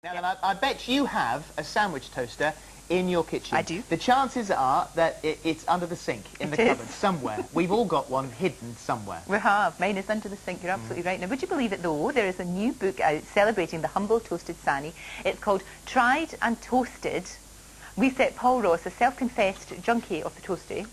Now, then, I bet you have a sandwich toaster in your kitchen. I do. The chances are that it's under the sink, in the cupboard, somewhere. We've all got one hidden somewhere. We have. Mine is under the sink. You're absolutely right. Now, would you believe it, though? There is a new book out celebrating the humble toasted Sani. It's called Tried and Toasted. We set Paul Ross, a self-confessed junkie of the toasty,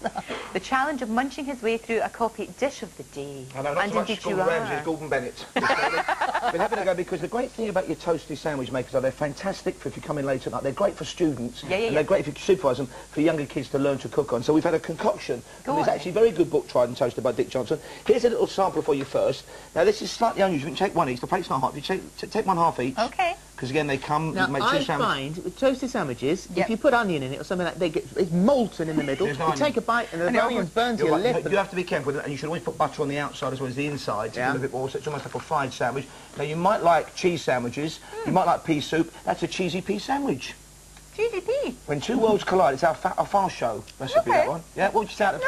the challenge of munching his way through a coffee dish of the day. I know, not so much Gordon Ramsay as Gordon Bennett. Been having to go because the great thing about your toasty sandwich makers are they're fantastic for if you come in late at night. They're great for students. And they're great if you supervise them for younger kids to learn to cook on. So we've had a concoction. There's actually a very good book, Tried and Toasted by Dick Johnson. Here's a little sample for you first. Now this is slightly unusual. You can take one each. The plate's not hot. You take one half each. Okay. Because again, they come. Now, you make two I find with toasted sandwiches, if you put onion in it or something like that, it's molten in the middle. You take a bite and the onion burns your lip. You have to be careful, and you should always put butter on the outside as well as the inside to give it a bit more. So it's almost like a fried sandwich. Now you might like cheese sandwiches. You might like pea soup. That's a cheesy pea sandwich. Cheesy pea. When two worlds collide, it's our fast show recipe. That one. Yeah. What would you say out of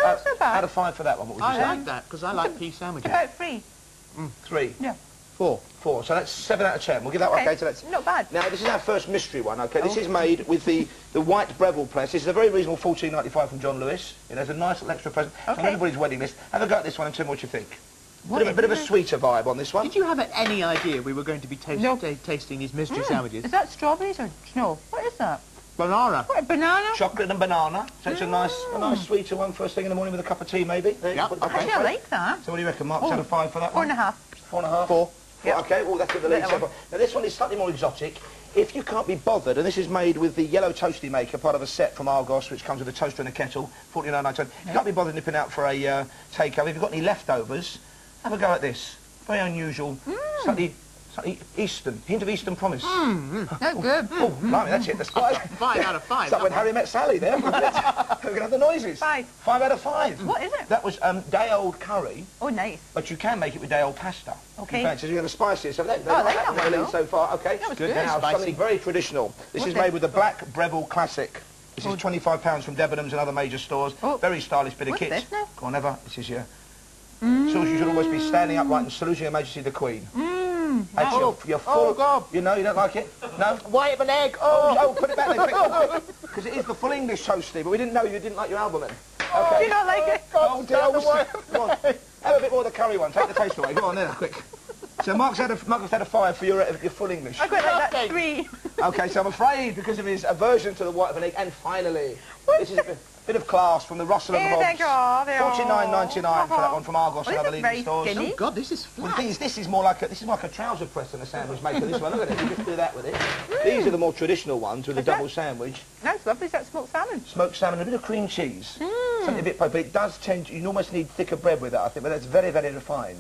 5 for that one? What would you say? I like that because I like pea sandwiches. About 3. 3. Yeah. 4. So that's 7 out of 10. We'll give that one. Okay, so that's not bad. Now this is our first mystery one. Okay, this is made with the white Breville press. This is a very reasonable $14.95 from John Lewis. It has a nice little extra present on everybody's wedding list. Have a go at this one and tell me what you think. Bit of a sweeter vibe on this one. Did you have any idea we were going to be tasting these mystery sandwiches? Is that strawberries or no? What is that? Banana. What, banana? Chocolate and banana. So it's a nice sweeter one first thing in the morning with a cup of tea, maybe. Yeah. Actually, I like that. So what do you reckon, Mark? Out of 5 for that one? 4.5. 4.5. 4. Yep. Okay, well, that's with the lead. Now, this one is slightly more exotic. If you can't be bothered, and this is made with the yellow toasty maker, part of a set from Argos, which comes with a toaster and a kettle, $49.99. If you can't be bothered nipping out for a takeover, if you've got any leftovers, have a go at this. Very unusual, slightly Eastern, hint of Eastern promise. That's good. Oh, blimey, that's it. That's 5 out of 5. It's like when Harry met Sally there. We're going to have the noises. 5. 5 out of 5. What is it? That was day-old curry. Oh, nice. But you can make it with day-old pasta. Okay. So you're going to spice it. So I like that one, so far. Okay. That was good. Now, something very traditional. This is made with the Black Breville Classic. This is £25 from Debenhams and other major stores. Very stylish bit of kit. What's this now? Go on, Eva. This is your... So you should always be standing upright and saluting Her Majesty the Queen. You're full. Oh, God. You know, you don't like it? No? White of an egg. Oh, put it back there. Because it is the full English toasty, but we didn't know you didn't like your albumin. Okay. Do you not like it? Oh, dear. Go on. Have a bit more of the curry one. Take the taste away. Go on, there, quick. So Mark's had a 5 for your full English. I quite like that 3. Okay, so I'm afraid, because of his aversion to the white of an egg, and finally, this is a bit of class from the Russell and Hobbs. $49.99 for that one from Argos and other leading stores. Oh God, this is flat. Well, the thing is, this is more like a trouser press than a sandwich maker. This one, look at it. You just do that with it. These are the more traditional ones with a double sandwich. That's lovely. Is that smoked salmon? Smoked salmon, a bit of cream cheese. Something a bit, but it does tend. You almost need thicker bread with it, I think. But that's very, very refined.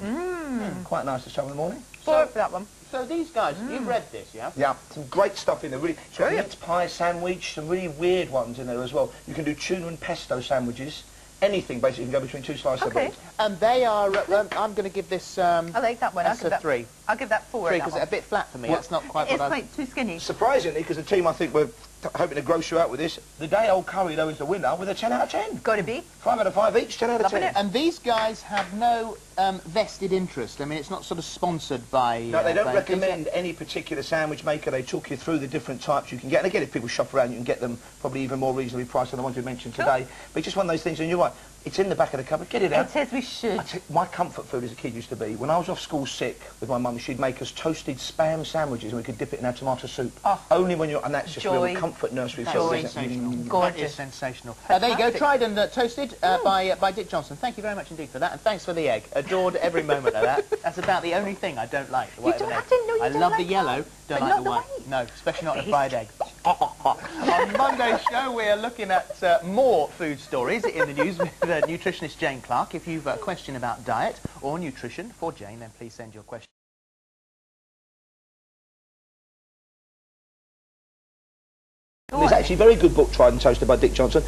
Quite nice to show in the morning. 4 for that one. So these guys, you've read this, yeah? Yeah, some great stuff in there. Really, it's got a mince pie sandwich, some really weird ones in there as well. You can do tuna and pesto sandwiches. Anything, basically, you can go between 2 slices of bread. And they are, I'm going to give this... I like that one. That's a 3. I'll give that 4. 3, because it's a bit flat for me. That's not quite what I... It's quite too skinny. Surprisingly, because the team, I think, were hoping to gross you out with this, the day-old curry, though, is the winner with a 10 out of 10. Got to be. 5 out of 5 each, 10 out of 10. And these guys have no vested interest. I mean, it's not sort of sponsored by... No, they don't recommend any particular sandwich maker. They talk you through the different types you can get. And again, if people shop around, you can get them probably even more reasonably priced than the ones we mentioned today. But it's just one of those things, and you're right, it's in the back of the cupboard. Get it out. It says we should. My comfort food as a kid used to be, when I was off school sick with my mum, she'd make us toasted spam sandwiches and we could dip it in our tomato soup. Only when you're... And that's just real comfort nursery food. Sensational. Gorgeous. That is sensational. There you go, tried and toasted by Dick Johnson. Thank you very much indeed for that, and thanks for the egg. Adored every moment of that. That's about the only thing I don't like. The white of an egg. I didn't know you I don't love like the yellow, don't like the white. No, especially not a fried egg. On Monday's show, we're looking at more food stories in the news with nutritionist Jane Clark. If you've a question about diet or nutrition for Jane, then please send your question. There's actually a very good book, Tried and Toasted by Dick Johnson.